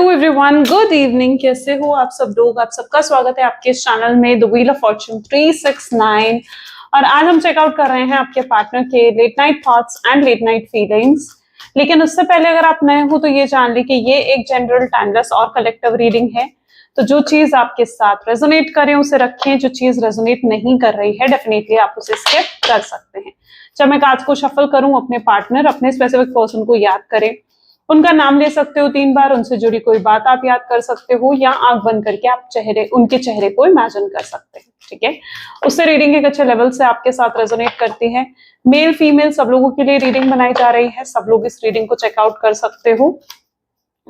Hello everyone, good evening. कैसे हो आप सब लोग? आप सबका स्वागत है आपके इस चैनल में द व्हील ऑफ फॉर्च्यून 369। और आज हम चेकआउट कर रहे हैं आपके पार्टनर के late night thoughts and late night feelings. लेकिन उससे पहले अगर आप नए हो तो ये जान ली कि ये एक जनरल, टाइमलेस और कलेक्टिव रीडिंग है। तो जो चीज आपके साथ रेजोनेट करे उसे रखें, जो चीज रेजोनेट नहीं कर रही है डेफिनेटली आप उसे स्किप कर सकते हैं। जब मैं कार्ड्स को शफल करूं, अपने पार्टनर, अपने स्पेसिफिक पर्सन को याद करें, उनका नाम ले सकते हो 3 बार, उनसे जुड़ी कोई बात आप याद कर सकते हो या आंख बंद करके आप उनके चेहरे को इमेजिन कर सकते हैं। ठीक है, उससे रीडिंग एक अच्छे लेवल से आपके साथ रेजोनेट करती है। मेल फीमेल सब लोगों के लिए रीडिंग बनाई जा रही है, सब लोग इस रीडिंग को चेकआउट कर सकते हो।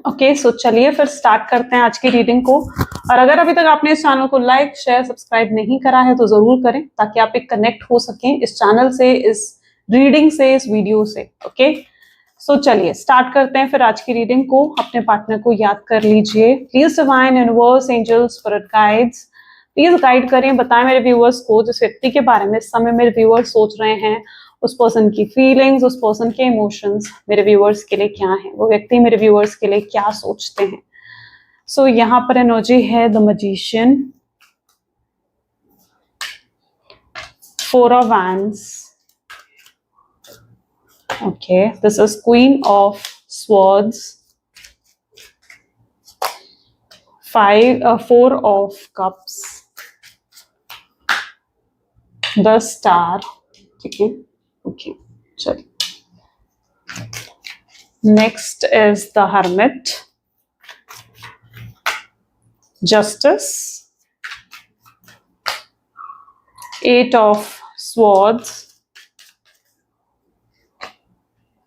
ओके, सो चलिए फिर स्टार्ट करते हैं आज की रीडिंग को। और अगर अभी तक आपने इस चैनल को लाइक, शेयर, सब्सक्राइब नहीं करा है तो जरूर करें, ताकि आप एक कनेक्ट हो सकें इस चैनल से, इस रीडिंग से, इस वीडियो से। ओके, सो चलिए स्टार्ट करते हैं फिर आज की रीडिंग को। अपने पार्टनर को याद कर लीजिए। Please divine, universe, angels, spirit guides please guide करें, बताएं मेरे व्यूअर्स को जिस व्यक्ति के बारे में इस समय मेरे व्यूअर्स सोच रहे हैं, उस पर्सन की फीलिंग्स, उस पर्सन के इमोशंस मेरे व्यूअर्स के लिए क्या है, वो व्यक्ति मेरे व्यूअर्स के लिए क्या सोचते हैं। सो यहाँ पर एनर्जी है the magician, 4 of wands, okay, this is Queen of Swords, 4 of Cups, the Star. ठीक है, okay, चलिए। Next is the Hermit, Justice, 8 of Swords,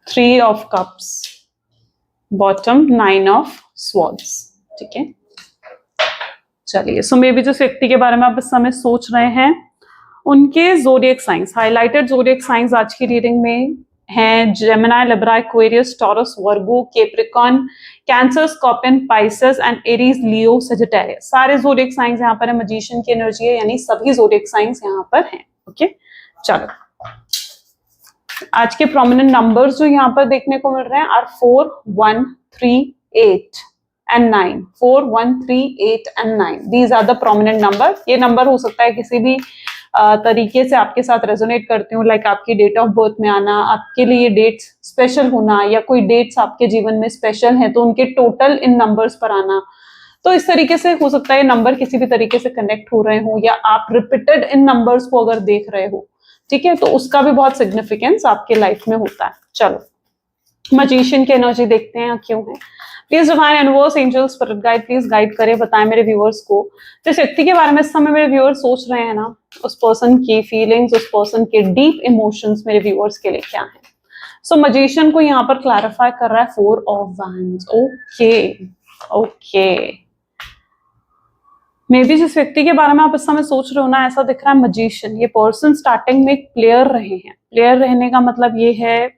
3 of Cups, bottom 9 of Swords। ठीक है, चलिए। सो मे बी जिस व्यक्ति के बारे में आप इस समय सोच रहे हैं उनके zodiac science, highlighted zodiac science आज की रीडिंग में हैं Gemini, Libra, Aquarius, taurus, Virgo, Capricorn, cancer, scorpion, Pisces and Aries, Leo, Sagittarius. सारे ज़ोडिएक साइंस यहाँ पर है। मैजिशियन की एनर्जी है, यानी सभी ज़ोडिएक साइंस यहाँ पर हैं। ओके, चलो। आज के प्रोमिनेंट नंबर्स जो यहाँ पर देखने को मिल रहे हैं are 4, 1, 3, 8 and 9। 4, 1, 3, 8 and 9, these are the prominent number. ये नंबर हो सकता है किसी भी तरीके से आपके साथ रेजोनेट करते हो, लाइक आपकी डेट ऑफ बर्थ में आना, आपके लिए डेट्स स्पेशल होना, या कोई डेट्स आपके जीवन में स्पेशल हैं तो उनके टोटल इन नंबर्स पर आना। तो इस तरीके से हो सकता है नंबर किसी भी तरीके से कनेक्ट हो रहे हो, या आप रिपीटेड इन नंबर्स को अगर देख रहे हो, ठीक है, तो उसका भी बहुत सिग्निफिकेंस आपके लाइफ में होता है। चलो मैजिशियन की एनर्जी देखते हैं क्यों है। Please divine, universe, angels, spirit guide please guide करें, बताएं मेरे व्यूअर्स को जिस व्यक्ति के बारे में इस समय मेरे व्यूअर्स सोच रहे हैं ना, उस पर्सन की फीलिंग्स, उस पर्सन के डीप इमोशंस मेरे व्यूअर्स के लिए क्या है। सो मैजिशियन को यहाँ पर क्लैरिफाई कर रहा है 4 of wands. Okay okay, may be जिस व्यक्ति के बारे में आप इस समय सोच रहे हो ना, ऐसा दिख रहा है मैजिशियन, ये पर्सन स्टार्टिंग में एक प्लेयर रहे हैं। प्लेयर रहने का मतलब ये है,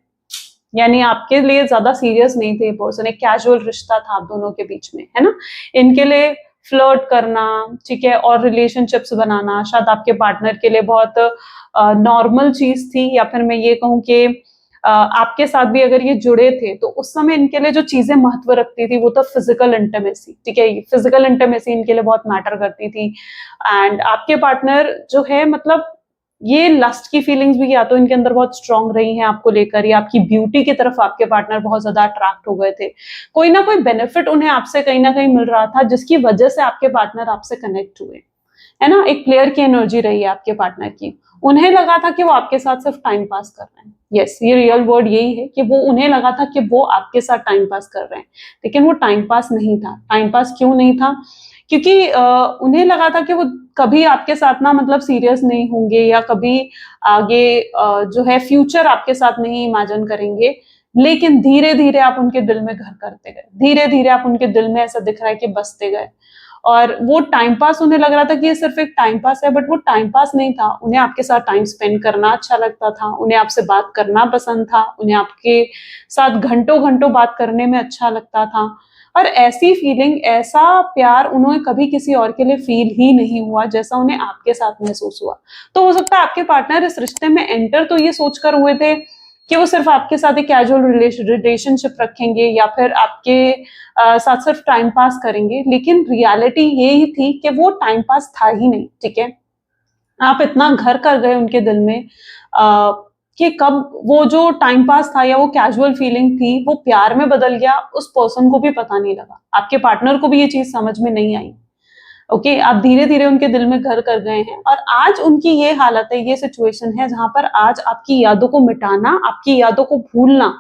यानी आपके लिए ज्यादा सीरियस नहीं थे ये पर्सन, एक कैजुअल रिश्ता था आप दोनों के बीच में, है ना। इनके लिए फ्लर्ट करना, ठीक है, और रिलेशनशिप्स बनाना शायद आपके पार्टनर के लिए बहुत नॉर्मल चीज थी, या फिर मैं ये कहूँ कि आपके साथ भी अगर ये जुड़े थे तो उस समय इनके लिए जो चीजें महत्व रखती थी वो तो फिजिकल इंटीमेसी। ठीक है, फिजिकल इंटीमेसी इनके लिए बहुत मैटर करती थी। एंड आपके पार्टनर जो है, मतलब ये लस्ट की फीलिंग्स भी या तो इनके अंदर बहुत स्ट्रांग रही हैं आपको लेकर, या आपकी ब्यूटी की तरफ आपके पार्टनर बहुत ज्यादा अट्रैक्ट हो गए थे। कोई ना कोई बेनिफिट उन्हें आपसे कहीं ना कहीं मिल रहा था जिसकी वजह से आपके पार्टनर आपसे कनेक्ट हुए, है ना। एक प्लेयर की एनर्जी रही है आपके पार्टनर की। उन्हें लगा था कि वो आपके साथ सिर्फ टाइम पास कर रहे हैं। यस, ये रियल वर्ड यही है कि वो, उन्हें लगा था कि वो आपके साथ टाइम पास कर रहे हैं, लेकिन वो टाइम पास नहीं था। टाइम पास क्यों नहीं था? क्योंकि उन्हें लगा था कि वो कभी आपके साथ ना, मतलब सीरियस नहीं होंगे, या कभी आगे जो है फ्यूचर आपके साथ नहीं इमेजिन करेंगे। लेकिन धीरे धीरे आप उनके दिल में घर करते गए, धीरे धीरे आप उनके दिल में ऐसा दिख रहा है कि बसते गए। और वो टाइम पास, उन्हें लग रहा था कि ये सिर्फ एक टाइम पास है, बट वो टाइम पास नहीं था। उन्हें आपके साथ टाइम स्पेंड करना अच्छा लगता था, उन्हें आपसे बात करना पसंद था, उन्हें आपके साथ घंटों घंटों बात करने में अच्छा लगता था। और ऐसी फीलिंग, ऐसा प्यार उन्हें कभी किसी और के लिए फील ही नहीं हुआ जैसा उन्हें आपके साथ महसूस हुआ। तो हो सकता है आपके पार्टनर इस रिश्ते में एंटर तो ये सोचकर हुए थे कि वो सिर्फ आपके साथ एक कैजुअल रिलेशनशिप रखेंगे या फिर आपके साथ सिर्फ टाइम पास करेंगे, लेकिन रियलिटी ये ही थी कि वो टाइम पास था ही नहीं, ठीक है। आप इतना घर कर गए उनके दिल में कि कब वो जो टाइम पास था या वो कैजुअल फीलिंग थी वो प्यार में बदल गया, उस पर्सन को भी पता नहीं लगा, आपके पार्टनर को भी ये चीज समझ में नहीं आई। ओके, आप धीरे धीरे उनके दिल में घर कर गए हैं और आज उनकी ये हालत है, ये सिचुएशन है जहां पर आज आपकी यादों को मिटाना, आपकी यादों को भूलना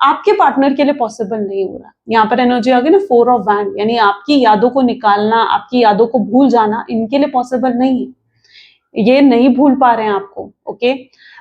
आपके पार्टनर के लिए पॉसिबल नहीं हो रहा। यहाँ पर एनर्जी आ गई ना 4 ऑफ वैंड, यानी आपकी यादों को निकालना, आपकी यादों को भूल जाना इनके लिए पॉसिबल नहीं है, ये नहीं भूल पा रहे हैं आपको। ओके,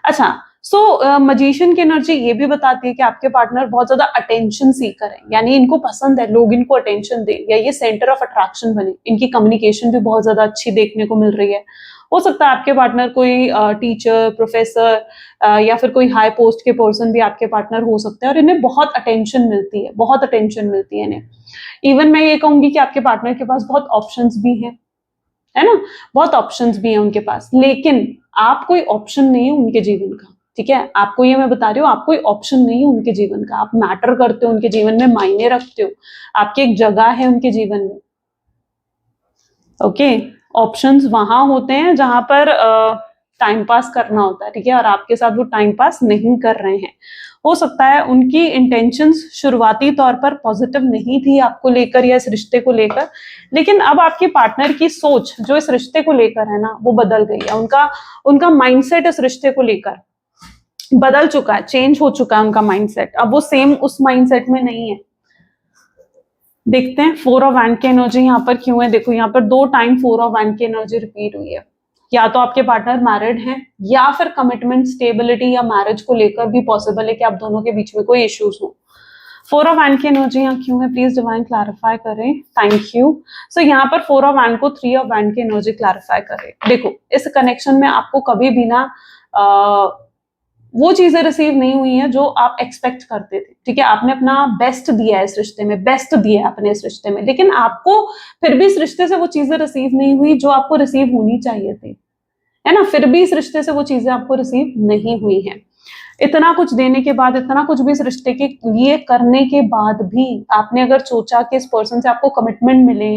अच्छा, सो मजिशियन की एनर्जी ये भी बताती है कि आपके पार्टनर बहुत ज्यादा अटेंशन सीकर है, यानी इनको पसंद है लोग इनको अटेंशन दें या ये सेंटर ऑफ अट्रैक्शन बने। इनकी कम्युनिकेशन भी बहुत ज्यादा अच्छी देखने को मिल रही है। हो सकता है आपके पार्टनर कोई टीचर, प्रोफेसर या फिर कोई हाई पोस्ट के पर्सन भी आपके पार्टनर हो सकते हैं और इन्हें बहुत अटेंशन मिलती है, बहुत अटेंशन मिलती है इन्हें। इवन मैं ये कहूंगी कि आपके पार्टनर के पास बहुत ऑप्शंस भी हैं, है ना, बहुत ऑप्शंस भी हैं उनके पास, लेकिन आप कोई ऑप्शन नहीं है उनके जीवन का, ठीक है। आपको ये मैं बता रही हूँ, आप कोई ऑप्शन नहीं है उनके जीवन का, आप मैटर करते हो उनके जीवन में, मायने रखते हो, आपकी एक जगह है उनके जीवन में। ओके, ऑप्शंस वहां होते हैं जहां पर टाइम पास करना होता है, ठीक है, और आपके साथ वो टाइम पास नहीं कर रहे हैं। हो सकता है उनकी इंटेंशंस शुरुआती तौर पर पॉजिटिव नहीं थी आपको लेकर या इस रिश्ते को लेकर, लेकिन अब आपके पार्टनर की सोच जो इस रिश्ते को लेकर है ना वो बदल गई है। उनका माइंडसेट इस रिश्ते को लेकर बदल चुका है, चेंज हो चुका है उनका माइंडसेट, अब वो सेम उस माइंडसेट में नहीं है। देखते हैं 4 ऑफ वैंड की एनर्जी यहाँ पर क्यों है। देखो यहाँ पर 2 टाइम 4 ऑफ वैंड की एनर्जी रिपीट हुई है। या तो आपके पार्टनर मैरिड हैं या फिर कमिटमेंट, स्टेबिलिटी या मैरिज को लेकर भी पॉसिबल है कि आप दोनों के बीच में कोई इश्यूज हो। 4 ऑफ वैंड की एनर्जी यहाँ क्यों है, प्लीज डिवाइन क्लैरिफाई करें, थैंक यू। सो यहाँ पर 4 ऑफ वैंड को 3 ऑफ वैंड की एनर्जी क्लैरिफाई करें। देखो इस कनेक्शन में आपको कभी भी ना वो चीजें रिसीव नहीं हुई हैं जो आप एक्सपेक्ट करते थे, ठीक है। आपने अपना बेस्ट दिया है इस रिश्ते में, बेस्ट दिया है अपने इस रिश्ते में, लेकिन आपको फिर भी इस रिश्ते से वो चीजें रिसीव नहीं हुई जो आपको रिसीव होनी चाहिए थी, है ना। फिर भी इस रिश्ते से वो चीजें आपको रिसीव नहीं हुई हैं। इतना कुछ देने के बाद, इतना कुछ भी इस रिश्ते के लिए करने के बाद भी आपने अगर सोचा कि इस पर्सन से आपको कमिटमेंट मिले,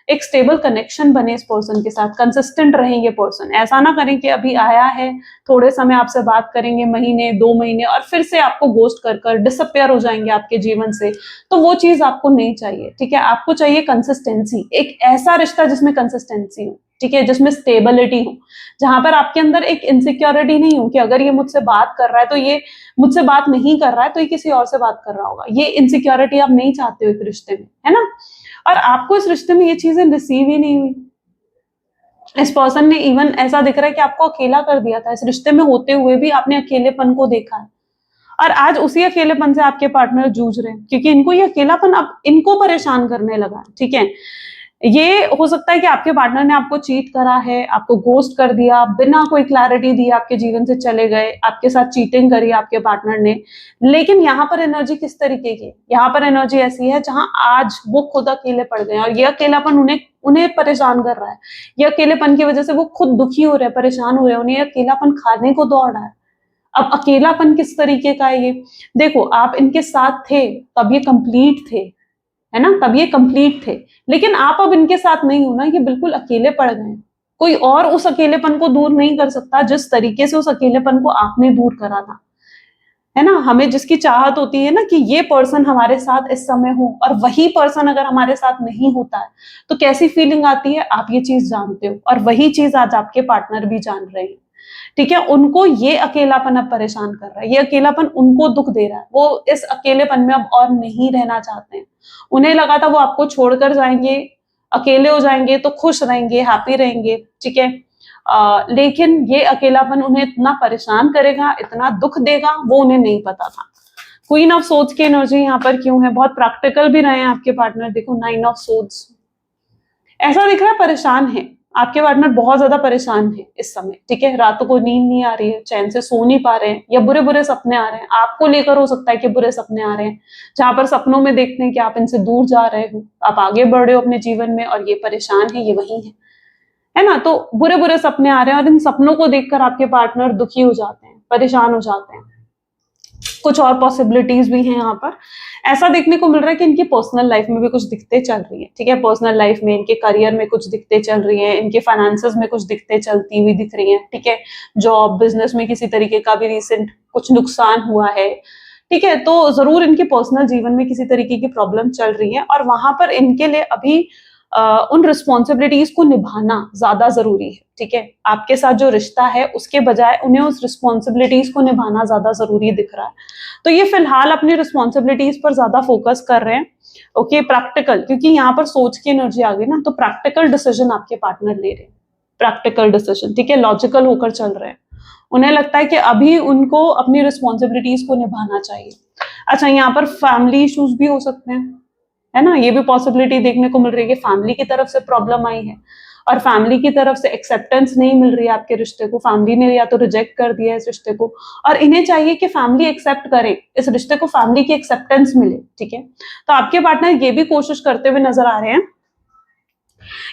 एक स्टेबल कनेक्शन बने इस पर्सन के साथ, कंसिस्टेंट रहे ये पर्सन, ऐसा ना करें कि अभी आया है थोड़े समय आपसे बात करेंगे, महीने 2 महीने, और फिर से आपको गोस्ट कर कर डिसअपियर हो जाएंगे आपके जीवन से, तो वो चीज आपको नहीं चाहिए, ठीक है। आपको चाहिए कंसिस्टेंसी, एक ऐसा रिश्ता जिसमें कंसिस्टेंसी हो, ठीक है, जिसमें स्टेबिलिटी हो, जहां पर आपके अंदर एक इनसिक्योरिटी नहीं हो कि अगर ये मुझसे बात कर रहा है तो ये मुझसे बात नहीं कर रहा है तो ये किसी और से बात कर रहा होगा। ये इनसिक्योरिटी आप नहीं चाहते हो एक रिश्ते में, है ना। और आपको इस रिश्ते में ये चीजें रिसीव ही नहीं हुई। इस पर्सन ने इवन ऐसा दिख रहा है कि आपको अकेला कर दिया था, इस रिश्ते में होते हुए भी आपने अकेलेपन को देखा है, और आज उसी अकेलेपन से आपके पार्टनर जूझ रहे हैं क्योंकि इनको ये अकेलापन अब इनको परेशान करने लगा है, ठीक है। ये हो सकता है कि आपके पार्टनर ने आपको चीट करा है, आपको गोस्ट कर दिया, बिना कोई क्लैरिटी दिए आपके जीवन से चले गए, आपके साथ चीटिंग करी आपके पार्टनर ने। लेकिन यहाँ पर एनर्जी किस तरीके की, यहाँ पर एनर्जी ऐसी है जहां आज वो खुद अकेले पड़ गए और ये अकेलापन उन्हें परेशान कर रहा है। ये अकेलेपन की वजह से वो खुद दुखी हो रहे हैं, परेशान हो रहे हैं, उन्हें अकेलापन खाने को दौड़ रहा है। अब अकेलापन किस तरीके का है ये देखो, आप इनके साथ थे तब ये कंप्लीट थे, है ना, तब ये कंप्लीट थे, लेकिन आप अब इनके साथ नहीं हो ना, ये बिल्कुल अकेले पड़ गए। कोई और उस अकेलेपन को दूर नहीं कर सकता जिस तरीके से उस अकेलेपन को आपने दूर करा था, है ना। हमें जिसकी चाहत होती है ना कि ये पर्सन हमारे साथ इस समय हो, और वही पर्सन अगर हमारे साथ नहीं होता है तो कैसी फीलिंग आती है, आप ये चीज जानते हो, और वही चीज आज आपके पार्टनर भी जान रहे हैं, ठीक है। उनको ये अकेलापन अब परेशान कर रहा है, ये अकेलापन उनको दुख दे रहा है, वो इस अकेलेपन में अब और नहीं रहना चाहते हैं। उन्हें लगा था वो आपको छोड़कर जाएंगे, अकेले हो जाएंगे तो खुश रहेंगे, हैप्पी रहेंगे, ठीक है। लेकिन ये अकेलापन उन्हें इतना परेशान करेगा, इतना दुख देगा, वो उन्हें नहीं पता था। क्वीन ऑफ सोर्ड्स की एनर्जी यहाँ पर क्यों है, बहुत प्रैक्टिकल भी रहे हैं आपके पार्टनर। देखो 9 ऑफ सोर्ड्स, ऐसा दिख रहा है परेशान है आपके पार्टनर, बहुत ज्यादा परेशान है इस समय, ठीक है। रातों को नींद नहीं आ रही है, चैन से सो नहीं पा रहे हैं, या बुरे बुरे सपने आ रहे हैं आपको लेकर, हो सकता है कि बुरे सपने आ रहे हैं जहां पर सपनों में देखते हैं कि आप इनसे दूर जा रहे हो, आप आगे बढ़ रहे हो अपने जीवन में और ये परेशान है, ये वही है ना। तो बुरे बुरे सपने आ रहे हैं और इन सपनों को देखकर आपके पार्टनर दुखी हो जाते हैं, परेशान हो जाते हैं। कुछ और पॉसिबिलिटीज भी हैं यहाँ पर। ऐसा देखने को मिल रहा है कि इनकी पर्सनल लाइफ में भी कुछ दिक्कतें चल रही है, ठीक है। पर्सनल लाइफ में, इनके करियर में कुछ दिक्कतें चल रही है, इनके फाइनेंसेस में कुछ दिक्कतें चलती हुई दिख रही हैं, ठीक है। जॉब बिजनेस में किसी तरीके का भी रिसेंट कुछ नुकसान हुआ है, ठीक है। तो जरूर इनके पर्सनल जीवन में किसी तरीके की प्रॉब्लम चल रही है और वहां पर इनके लिए अभी उन रिस्पॉन्सिबिलिटीज को निभाना ज्यादा जरूरी है, ठीक है। आपके साथ जो रिश्ता है उसके बजाय उन्हें उस रिस्पॉन्सिबिलिटीज को निभाना ज्यादा जरूरी दिख रहा है। तो ये फिलहाल अपनी रिस्पॉन्सिबिलिटीज पर ज्यादा फोकस कर रहे हैं, ओके। प्रैक्टिकल, क्योंकि यहाँ पर सोच की एनर्जी आ गई ना, तो प्रैक्टिकल डिसीजन आपके पार्टनर ले रहे हैं, प्रैक्टिकल डिसीजन, ठीक है। लॉजिकल होकर चल रहे हैं। उन्हें लगता है कि अभी उनको अपनी रिस्पॉन्सिबिलिटीज को निभाना चाहिए। अच्छा, यहाँ पर फैमिली इश्यूज भी हो सकते हैं, है ना। ये भी पॉसिबिलिटी देखने को मिल रही है कि फैमिली की तरफ से प्रॉब्लम आई है और फैमिली की तरफ से एक्सेप्टेंस नहीं मिल रही है आपके रिश्ते को। फैमिली ने या तो रिजेक्ट कर दिया है इस रिश्ते को और इन्हें चाहिए कि फैमिली एक्सेप्ट करे इस रिश्ते को, फैमिली की एक्सेप्टेंस मिले, ठीक है। तो आपके पार्टनर ये भी कोशिश करते हुए नजर आ रहे हैं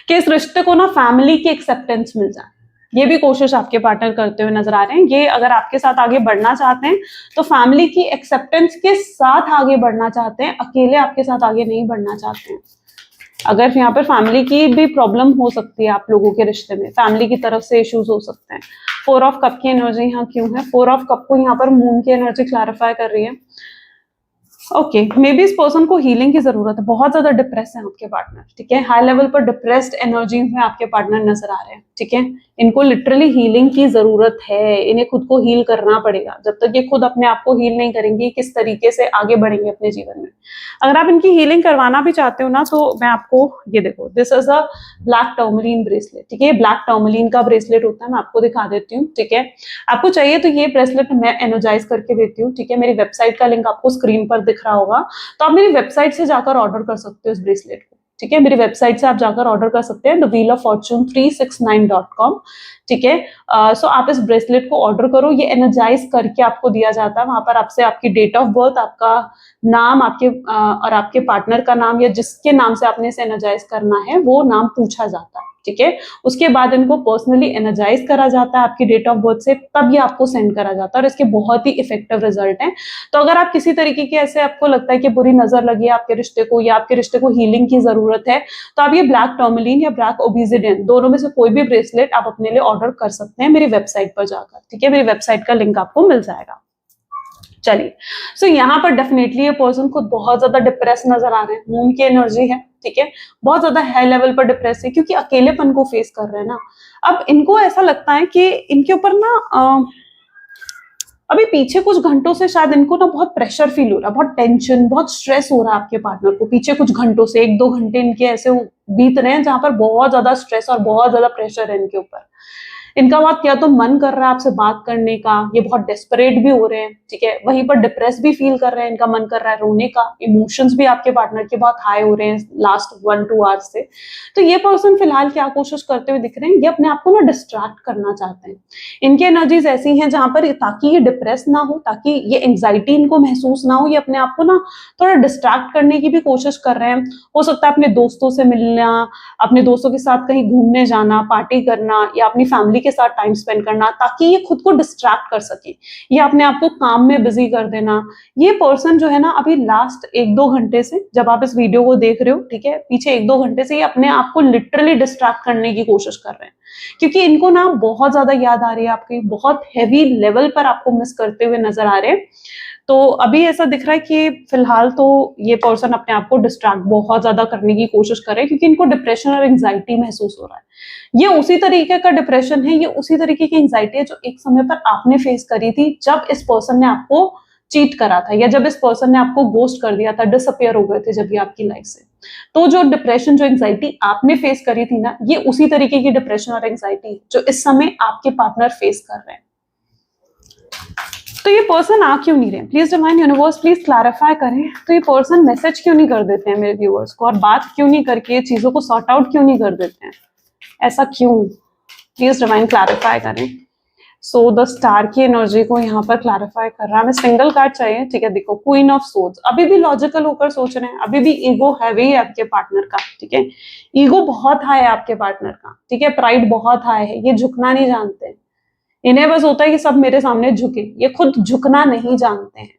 कि इस रिश्ते को ना फैमिली की एक्सेप्टेंस मिल जाए। ये भी कोशिश आपके पार्टनर करते हुए नजर आ रहे हैं। ये अगर आपके साथ आगे बढ़ना चाहते हैं तो फैमिली की एक्सेप्टेंस के साथ आगे बढ़ना चाहते हैं, अकेले आपके साथ आगे नहीं बढ़ना चाहते हैं। अगर यहाँ पर फैमिली की भी प्रॉब्लम हो सकती है आप लोगों के रिश्ते में, फैमिली की तरफ से इश्यूज हो सकते हैं। 4 ऑफ कप की एनर्जी यहाँ क्यों है? 4 ऑफ कप को यहाँ पर मून की एनर्जी क्लैरिफाई कर रही है। ओके, मे बी इस पर्सन को हीलिंग की जरूरत है, बहुत ज्यादा डिप्रेस है आपके पार्टनर, ठीक है। हाई लेवल पर डिप्रेस्ड एनर्जी में आपके पार्टनर नजर आ रहे हैं, ठीक है। इनको लिटरली हीलिंग की जरूरत है, इन्हें खुद को हील करना पड़ेगा। जब तक ये खुद अपने आप को हील नहीं करेंगे, किस तरीके से आगे बढ़ेंगे अपने जीवन में। अगर आप इनकी हीलिंग करवाना भी चाहते हो ना, तो मैं आपको ये देखो, this is a black tourmaline bracelet, ठीक है। ब्लैक टर्मलिन का ब्रेसलेट होता है, मैं आपको दिखा देती हूँ, ठीक है। आपको चाहिए तो ये ब्रेसलेट मैं एनर्जाइज करके देती हूँ, ठीक है। मेरी वेबसाइट का लिंक आपको स्क्रीन पर दिख रहा होगा, तो आप मेरी वेबसाइट से जाकर ऑर्डर कर सकते हो इस ब्रेसलेट को, ठीक है। मेरी वेबसाइट से आप जाकर ऑर्डर कर सकते हैं, the wheel of Fortune 369.com, ठीक है। सो आप इस ब्रेसलेट को ऑर्डर करो, ये एनर्जाइज करके आपको दिया जाता है। वहां पर आपसे आपकी डेट ऑफ बर्थ, आपका नाम, आपके और आपके पार्टनर का नाम, या जिसके नाम से आपने इसे एनर्जाइज करना है वो नाम पूछा जाता है, ठीक है। उसके बाद इनको पर्सनली एनर्जाइज करा जाता है आपकी डेट ऑफ बर्थ से, तब ये आपको सेंड करा जाता है और इसके बहुत ही इफेक्टिव रिजल्ट हैं। तो अगर आप किसी तरीके के ऐसे आपको लगता है कि बुरी नजर लगी है आपके रिश्ते को या आपके रिश्ते को हीलिंग की जरूरत है, तो आप ये ब्लैक टर्मलिन या ब्लैक ओबिसिडियन दोनों में से कोई भी ब्रेसलेट आप अपने लिए ऑर्डर कर सकते हैं मेरी वेबसाइट पर जाकर, ठीक है। मेरी वेबसाइट का लिंक आपको मिल जाएगा। चलिए, सो यहाँ पर डेफिनेटली ये पर्सन खुद बहुत ज्यादा डिप्रेस नजर आ रहे हैं, मून की एनर्जी है, ठीक है। बहुत ज्यादा हाई लेवल पर डिप्रेस है क्योंकि अकेलेपन को फेस कर रहे हैं ना। अब इनको ऐसा लगता है कि इनके ऊपर ना अभी पीछे कुछ घंटों से शायद इनको ना बहुत प्रेशर फील हो रहा है, बहुत टेंशन, बहुत स्ट्रेस हो रहा है आपके पार्टनर को। पीछे कुछ घंटों से 1-2 घंटे इनके ऐसे बीत रहे हैं जहां पर बहुत ज्यादा स्ट्रेस और बहुत ज्यादा प्रेशर है इनके ऊपर। इनका बात क्या तो मन कर रहा है आपसे बात करने का, ये बहुत डेस्परेट भी हो रहे हैं, ठीक है। वहीं पर डिप्रेस भी फील कर रहे हैं, इनका मन कर रहा है रोने का। इमोशंस भी आपके पार्टनर के बहुत हाई हो रहे हैं लास्ट 1-2 आवर्स से। तो ये पर्सन फिलहाल क्या कोशिश करते हुए दिख रहे हैं, ये अपने आप को ना डिस्ट्रैक्ट करना चाहते हैं। इनकी एनर्जीज ऐसी हैं जहां पर ताकि ये डिप्रेस ना हो, ताकि ये एंग्जाइटी इनको महसूस ना हो, ये अपने आप को ना थोड़ा डिस्ट्रैक्ट करने की भी कोशिश कर रहे हैं। हो सकता है अपने दोस्तों से मिलना, अपने दोस्तों के साथ कहीं घूमने जाना, पार्टी करना, या अपनी फैमिली के साथ टाइम स्पेंड करना, ताकि ये खुद को डिस्ट्रैक्ट कर सके, या अपने आप को काम में बिजी कर देना। ये पर्सन जो है ना अभी लास्ट 1-2 घंटे से, जब आप इस वीडियो को देख रहे हो, ठीक है, पीछे 1-2 घंटे से ये अपने आप को लिटरली डिस्ट्रैक्ट करने की कोशिश कर रहे हैं, क्योंकि इनको ना बहुत ज्यादा याद आ रही है आपकी, बहुत हैवी लेवल पर आपको मिस करते हुए नजर आ रहे हैं। तो अभी ऐसा दिख रहा है कि फिलहाल तो ये पर्सन अपने आप को डिस्ट्रैक्ट बहुत ज्यादा करने की कोशिश कर रहे हैं, क्योंकि इनको डिप्रेशन और एंग्जाइटी महसूस हो रहा है। ये उसी तरीके का डिप्रेशन है, ये उसी तरीके की एंग्जाइटी है जो एक समय पर आपने फेस करी थी जब इस पर्सन ने आपको चीट करा था, या जब इस पर्सन ने आपको गोस्ट कर दिया था, डिसअपियर हो गए थे जब ये आपकी लाइफ से। तो जो डिप्रेशन, जो एंग्जाइटी आपने फेस करी थी ना, ये उसी तरीके की डिप्रेशन और एंग्जाइटी जो इस समय आपके पार्टनर फेस कर रहे हैं। तो ये पर्सन आ क्यों नहीं रहे? Please divine universe please clarify करें। तो ये पर्सन मैसेज क्यों नहीं कर देते हैं मेरे व्यूअर्स को, और बात क्यों नहीं करके चीजों को सॉर्ट आउट क्यों नहीं कर देते हैं? ऐसा क्यों? प्लीज डिवाइन क्लैरिफाई करें। सो द स्टार की एनर्जी को यहाँ पर क्लैरिफाई कर रहा है। हमें सिंगल कार्ड चाहिए, ठीक है। देखो, क्वीन ऑफ सोर्ड्स, अभी भी लॉजिकल होकर सोच रहे हैं, अभी भी ईगो हैवी है आपके पार्टनर का, ठीक है। ईगो बहुत हाई है आपके पार्टनर का, ठीक है। प्राइड बहुत हाई है, ये झुकना नहीं जानते। इन्हें बस होता है कि सब मेरे सामने झुके, ये खुद झुकना नहीं जानते हैं,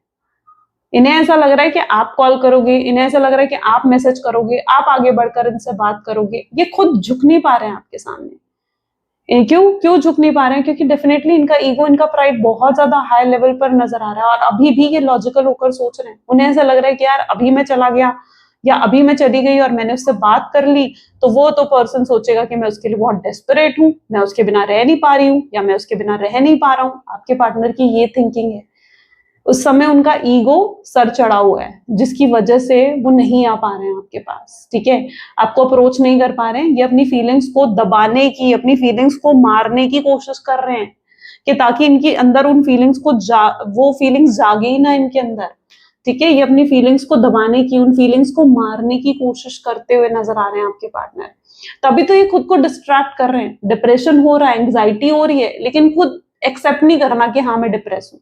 इन्हें ऐसा लग रहा है कि आप कॉल करोगे, इन्हें ऐसा लग रहा है कि आप मैसेज करोगे, आप आगे बढ़कर इनसे बात करोगे। ये खुद झुक नहीं पा रहे हैं आपके सामने। क्यों क्यों झुक नहीं पा रहे हैं? क्योंकि डेफिनेटली इनका ईगो, इनका प्राइड बहुत ज्यादा हाई लेवल पर नजर आ रहा है, और अभी भी ये लॉजिकल होकर सोच रहे हैं। उन्हें ऐसा लग रहा है कि यार अभी मैं चला गया या अभी मैं चली गई और मैंने उससे बात कर ली, तो वो तो पर्सन सोचेगा कि मैं उसके लिए बहुत डेस्परेट हूँ, मैं उसके बिना रह नहीं पा रही हूँ, या मैं उसके बिना रह नहीं पा रहा हूँ। आपके पार्टनर की ये थिंकिंग है। उस समय उनका ईगो सर चढ़ा हुआ है, जिसकी वजह से वो नहीं आ पा रहे हैं आपके पास, ठीक है, आपको अप्रोच नहीं कर पा रहे हैं। ये अपनी फीलिंग्स को दबाने की, अपनी फीलिंग्स को मारने की कोशिश कर रहे हैं, कि ताकि इनके अंदर उन फीलिंग्स को वो फीलिंग्स जागे ही ना इनके अंदर, ठीक है। ये अपनी फीलिंग्स को दबाने की, उन फीलिंग्स को मारने की कोशिश करते हुए नजर आ रहे हैं आपके पार्टनर। तभी तो ये खुद को डिस्ट्रैक्ट कर रहे हैं। डिप्रेशन हो रहा है, एंग्जाइटी हो रही है, लेकिन खुद एक्सेप्ट नहीं करना कि हाँ मैं डिप्रेस हूँ।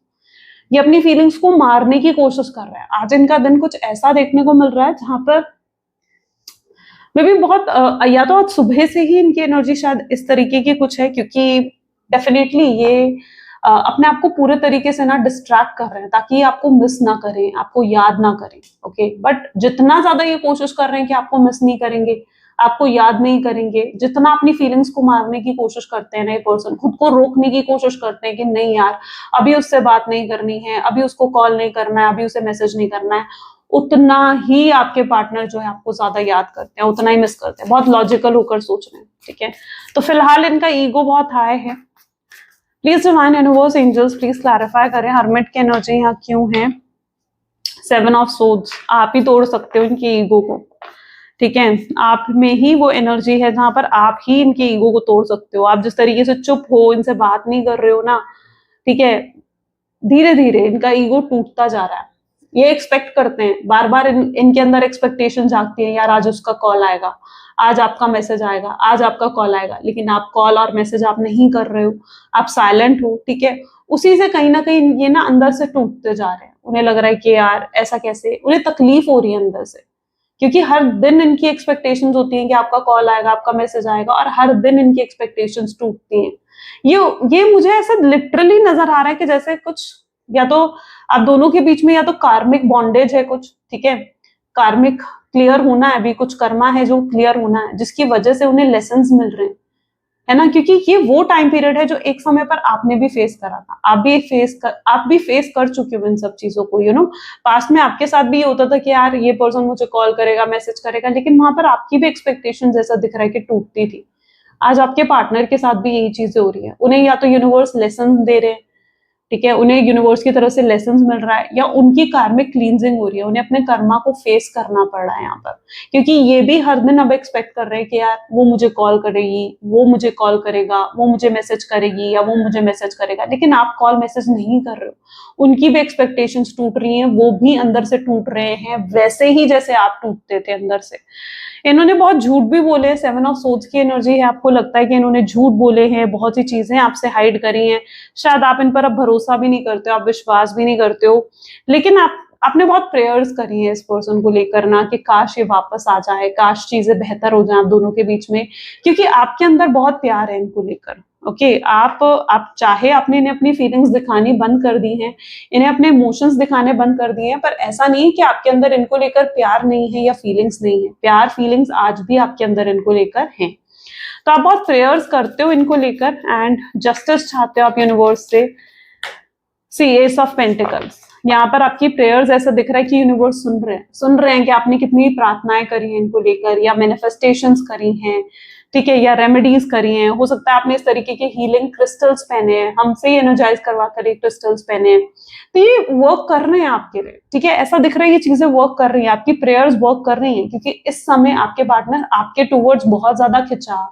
ये अपनी फीलिंग्स को मारने की कोशिश कर रहे हैं। आज इनका दिन कुछ ऐसा देखने को मिल रहा है जहां पर मे भी बहुत या तो आज सुबह से ही इनकी एनर्जी शायद इस तरीके की कुछ है, क्योंकि डेफिनेटली ये अपने आप को पूरे तरीके से ना डिस्ट्रैक्ट कर रहे हैं, ताकि आपको मिस ना करें, आपको याद ना करें, ओके। बट जितना ज्यादा ये कोशिश कर रहे हैं कि आपको मिस नहीं करेंगे, आपको याद नहीं करेंगे, जितना अपनी फीलिंग्स को मारने की कोशिश करते हैं ना ये पर्सन, खुद को रोकने की कोशिश करते हैं कि नहीं यार अभी उससे बात नहीं करनी है, अभी उसको कॉल नहीं करना है, अभी उसे मैसेज नहीं करना है, उतना ही आपके पार्टनर जो है आपको ज्यादा याद करते हैं, उतना ही मिस करते हैं। बहुत लॉजिकल होकर सोच रहे हैं, ठीक है। तो फिलहाल इनका ईगो बहुत हाई है। Please divine universe angels please clarify करें हर्मिट की एनर्जी यहाँ क्यों है। 7 ऑफ सोर्ड्स, आप ही तोड़ सकते हो इनकी ईगो को, ठीक है। आप में ही वो एनर्जी है जहां पर आप ही इनके ईगो को तोड़ सकते हो। आप जिस तरीके से चुप हो, इनसे बात नहीं कर रहे हो ना, ठीक है, धीरे धीरे इनका ईगो टूटता जा रहा है। ये एक्सपेक्ट करते हैं, बार बार इनके अंदर एक्सपेक्टेशन जागती है, यार आज उसका कॉल आएगा, आज आपका मैसेज आएगा, आज आपका कॉल आएगा, लेकिन आप कॉल और मैसेज आप नहीं कर रहे हो, आप साइलेंट हो, ठीक है। उसी से कहीं ना कहीं ये ना अंदर से टूटते जा रहे हैं। उन्हें लग रहा है कि यार ऐसा कैसे, उन्हें तकलीफ हो रही है अंदर से, क्योंकि हर दिन इनकी एक्सपेक्टेशंस होती हैं कि आपका कॉल आएगा, आपका मैसेज आएगा, और हर दिन इनकी एक्सपेक्टेशंस ये ये मुझे ऐसा लिटरली नजर आ रहा है कि जैसे कुछ, या तो आप दोनों के बीच में या तो कार्मिक बॉन्डेज है कुछ, ठीक है, कार्मिक क्लियर होना है, अभी कुछ कर्मा है जो क्लियर होना है, जिसकी वजह से उन्हें लेसन्स मिल रहे हैं, है ना। क्योंकि ये वो टाइम पीरियड है जो एक समय पर आपने भी फेस करा था, आप भी फेस कर चुके हो इन सब चीजों को, पास्ट में आपके साथ भी ये होता था कि यार ये पर्सन मुझे कॉल करेगा, मैसेज करेगा, लेकिन वहां पर आपकी भी एक्सपेक्टेशन जैसा दिख रहा है कि टूटती थी। आज आपके पार्टनर के साथ भी यही चीजें हो रही है। उन्हें या तो यूनिवर्स लेसन दे रहे हैं, ठीक है, उन्हें यूनिवर्स की तरफ से लेसन्स मिल रहा है, या उनकी कार्मिक क्लींजिंग हो रही है, उन्हें अपने कर्मा को फेस करना पड़ रहा है यहाँ पर। क्योंकि ये भी हर दिन अब एक्सपेक्ट कर रहे हैं कि यार वो मुझे कॉल करेगी, वो मुझे कॉल करेगा, वो मुझे मैसेज करेगी, या वो मुझे मैसेज करेगा, लेकिन आप कॉल मैसेज नहीं कर रहे हो। उनकी भी एक्सपेक्टेशंस टूट रही हैं, वो भी अंदर से टूट रहे हैं, वैसे ही जैसे आप टूटते थे अंदर से। इन्होंने बहुत झूठ भी बोले। 7 ऑफ सोर्ड्स की एनर्जी है, आपको लगता है कि इन्होंने झूठ बोले हैं, बहुत सी चीजें आपसे हाइड करी हैं, शायद आप इन पर अब भरोसा भी नहीं करते हो, आप विश्वास भी नहीं करते हो, लेकिन आपने बहुत प्रेयर्स करी हैं इस पर्सन को लेकर ना, कि काश ये वापस आ जाए, काश चीजें बेहतर हो जाए आप दोनों के बीच में, क्योंकि आपके अंदर बहुत प्यार है इनको लेकर, ओके। आप चाहे आपने इन्हें अपनी फीलिंग्स दिखानी बंद कर दी हैं, इन्हें अपने इमोशंस दिखाने बंद कर दिए हैं, पर ऐसा नहीं है कि आपके अंदर इनको लेकर प्यार नहीं है या फीलिंग्स नहीं है। प्यार फीलिंग्स आज भी आपके अंदर इनको लेकर हैं। तो आप बहुत प्रेयर्स करते हो इनको लेकर, एंड जस्टिस चाहते हो आप यूनिवर्स से। सी एस ऑफ पेंटिकल्स, यहाँ पर आपकी प्रेयर्स ऐसा दिख रहा है कि यूनिवर्स सुन रहे हैं कि आपने कितनी प्रार्थनाएं करी हैं इनको लेकर, या मैनिफेस्टेशंस करी हैं, ठीक है, या रेमेडीज करी हैं। हो सकता है आपने इस तरीके के हीलिंग क्रिस्टल्स पहने हैं, हमसे एनर्जाइज करवा कर ये क्रिस्टल्स पहने हैं, तो ये वर्क कर रहे हैं आपके लिए, ठीक है। ऐसा दिख रहा है ये चीजें वर्क कर रही हैं, आपकी प्रेयर्स वर्क कर रही हैं, क्योंकि इस समय आपके पार्टनर आपके टूवर्ड्स बहुत ज्यादा खिंचाव,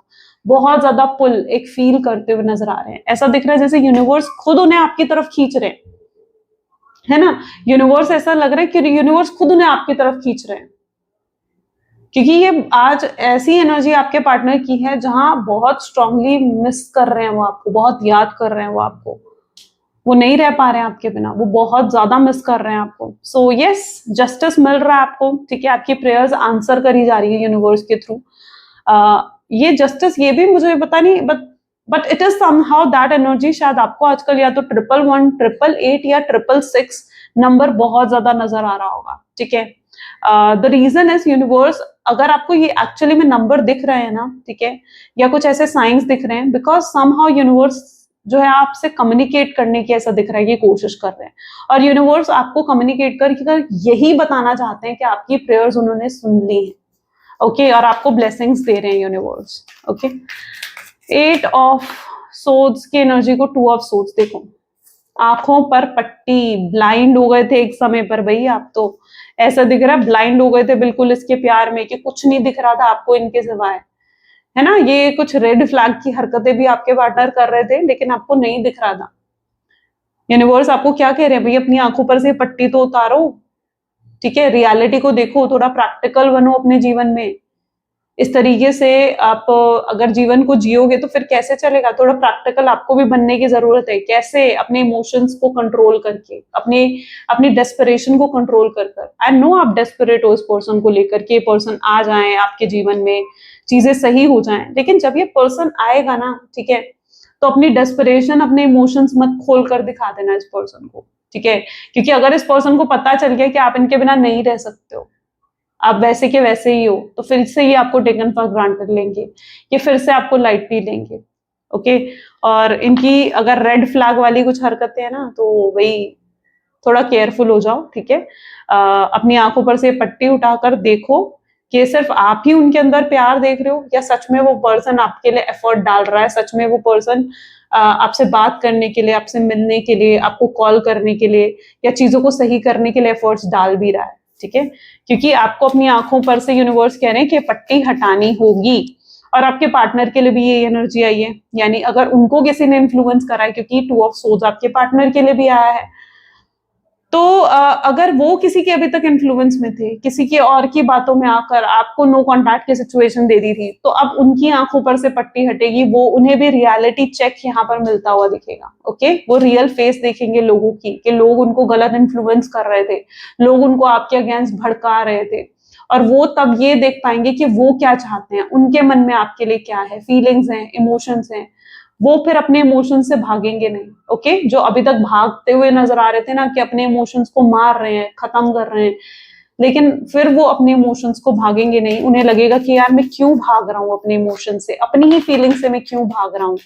बहुत ज्यादा पुल एक फील करते हुए नजर आ रहे हैं। ऐसा दिख रहा है जैसे यूनिवर्स खुद उन्हें आपकी तरफ खींच रहे हैं, है ना। यूनिवर्स, ऐसा लग रहा है कि यूनिवर्स खुद उन्हें आपकी तरफ खींच रहे हैं, क्योंकि ये आज ऐसी एनर्जी आपके पार्टनर की है जहां बहुत स्ट्रांगली मिस कर रहे हैं वो आपको, बहुत याद कर रहे हैं वो आपको, वो नहीं रह पा रहे हैं आपके बिना, वो बहुत ज्यादा मिस कर रहे हैं आपको। सो यस, जस्टिस मिल रहा है आपको, ठीक है, आपकी प्रेयर्स आंसर करी जा रही है यूनिवर्स के थ्रू। ये जस्टिस, ये भी मुझे पता नहीं, but but it is somehow that energy शायद आपको आजकल या तो 111, 888 या 666 नंबर बहुत ज्यादा नजर आ रहा होगा, ठीक है। द रीजन इज यूनिवर्स, अगर आपको ये एक्चुअली में नंबर दिख रहे हैं ना, ठीक है, या कुछ ऐसे साइंस दिख रहे हैं, बिकॉज समहाउ यूनिवर्स जो है आपसे कम्युनिकेट करने की ऐसा दिख रहा है कि कोशिश कर रहे हैं, और यूनिवर्स आपको कम्युनिकेट कर यही बताना चाहते हैं कि आपकी प्रेयर्स उन्होंने सुन ली है, ओके, और आपको ब्लेसिंग्स दे रहे हैं यूनिवर्स, ओके। 8 ऑफ सोर्ड्स की एनर्जी को 2 ऑफ सोर्ड्स, देखो आंखों पर पट्टी, ब्लाइंड हो गए थे एक समय पर भाई आप, तो ऐसा दिख रहा है ब्लाइंड हो गए थे बिल्कुल इसके प्यार में कि कुछ नहीं दिख रहा था आपको इनके सिवाय, है ना। ये कुछ रेड फ्लैग की हरकतें भी आपके पार्टनर कर रहे थे लेकिन आपको नहीं दिख रहा था। यूनिवर्स आपको क्या कह रहे हैं भाई, अपनी आंखों पर से पट्टी तो उतारो, ठीक है, रियलिटी को देखो, थोड़ा प्रैक्टिकल बनो अपने जीवन में। इस तरीके से आप अगर जीवन को जियोगे तो फिर कैसे चलेगा, थोड़ा प्रैक्टिकल आपको भी बनने की जरूरत है। कैसे, अपने इमोशंस को कंट्रोल करके, अपनी डेस्परेशन को कंट्रोल कर। आई नो आप डेस्परेट हो इस पर्सन को लेकर के, पर्सन आ जाए आपके जीवन में, चीजें सही हो जाएं, लेकिन जब ये पर्सन आएगा ना, ठीक है, तो अपनी डेस्परेशन, अपने इमोशंस मत खोल कर दिखा देना इस पर्सन को, ठीक है, क्योंकि अगर इस पर्सन को पता चल गया कि आप इनके बिना नहीं रह सकते हो, आप वैसे के वैसे ही हो, तो फिर से ये आपको टेकन फॉर ग्रांटेड लेंगे, ये फिर से आपको लाइटली लेंगे, ओके। और इनकी अगर रेड फ्लैग वाली कुछ हरकतें हैं ना, तो वही थोड़ा केयरफुल हो जाओ, ठीक है। अपनी आंखों पर से पट्टी उठाकर देखो कि सिर्फ आप ही उनके अंदर प्यार देख रहे हो, या सच में वो पर्सन आपके लिए एफर्ट डाल रहा है, सच में वो पर्सन आपसे बात करने के लिए, आपसे मिलने के लिए, आपको कॉल करने के लिए, या चीजों को सही करने के लिए एफर्ट्स डाल भी रहा है, ठीक है। क्योंकि आपको अपनी आंखों पर से यूनिवर्स कह रहे हैं कि पट्टी हटानी होगी, और आपके पार्टनर के लिए भी ये एनर्जी आई है, यानी अगर उनको किसी ने इन्फ्लुएंस करा है, क्योंकि 2 ऑफ सोर्ड्स आपके पार्टनर के लिए भी आया है, तो अगर वो किसी के अभी तक इन्फ्लुएंस में थे, किसी के और की बातों में आकर आपको नो कॉन्टैक्ट की सिचुएशन दे दी थी, तो अब उनकी आंखों पर से पट्टी हटेगी, वो उन्हें भी रियलिटी चेक यहाँ पर मिलता हुआ दिखेगा, ओके। वो रियल फेस देखेंगे लोगों की, कि लोग उनको गलत इन्फ्लुएंस कर रहे थे, लोग उनको आपके अगेंस्ट भड़का रहे थे, और वो तब ये देख पाएंगे कि वो क्या चाहते हैं, उनके मन में आपके लिए क्या है, फीलिंग्स हैं, इमोशंस हैं। वो फिर अपने इमोशंस से भागेंगे नहीं, ओके। जो अभी तक भागते हुए नजर आ रहे थे ना, कि अपने इमोशंस को मार रहे हैं, खत्म कर रहे हैं, लेकिन फिर वो अपने इमोशंस को भागेंगे नहीं। उन्हें लगेगा कि यार मैं क्यों भाग रहा हूँ अपने इमोशन से, अपनी ही फीलिंग से मैं क्यों भाग रहा हूँ।